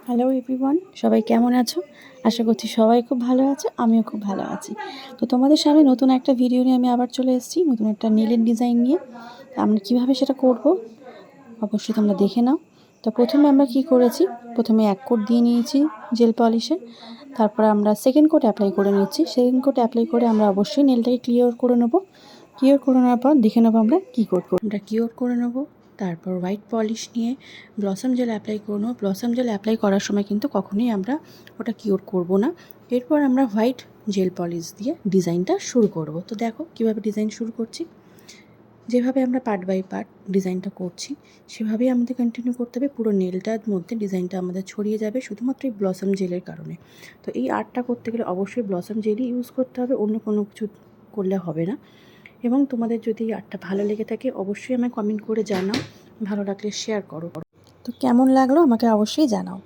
Hello everyone, সবাই কেমন আছো? আশা করছি সবাই খুব ভালো আছে, আমিও খুব ভালো আছি। তো তোমাদের সামনে নতুন একটা ভিডিও নিয়ে আমি আবার চলে এসেছি, নতুন একটা নেলের ডিজাইন নিয়ে। তো আমরা কীভাবে সেটা করব অবশ্যই তোমরা দেখে নাও। তো প্রথমে আমরা কি করেছি, প্রথমে এক কোট দিয়ে নিয়েছি জেল পলিশের। তারপরে আমরা সেকেন্ড কোট অ্যাপ্লাই করে নিচ্ছি। সেকেন্ড কোট অ্যাপ্লাই করে আমরা অবশ্যই নেলটাকে ক্লিয়ার করে নেব। কিওর করে নেওয়ার পর দেখে নেবো আমরা কী করবো। আমরা কিওর করে নেবো, তারপর হোয়াইট পলিশ নিয়ে ব্লসম জেল অ্যাপ্লাই করে নেবো। ব্লসম জেল অ্যাপ্লাই করার সময় কিন্তু কখনোই আমরা ওটা কিওর করব না। এরপর আমরা হোয়াইট জেল পলিশ দিয়ে ডিজাইনটা শুরু করব। তো দেখো কীভাবে ডিজাইন শুরু করছি। যেভাবে আমরা পার্ট বাই পার্ট ডিজাইনটা করছি সেভাবেই আমাদের কন্টিনিউ করতে হবে। পুরো নেলটার মধ্যে ডিজাইনটা আমাদের ছড়িয়ে যাবে শুধুমাত্র এই ব্লসম জেলের কারণে। তো এই আর্টটা করতে গেলে অবশ্যই ব্লসম জেলই ইউজ করতে হবে, অন্য কোনো কিছু করলে হবে না। এবং তোমাদের যদি আর্টটা ভালো লেগে থাকে অবশ্যই আমায় কমেন্ট করে জানাও, ভালো লাগলে শেয়ার করো। তো কেমন লাগলো আমাকে অবশ্যই জানাও।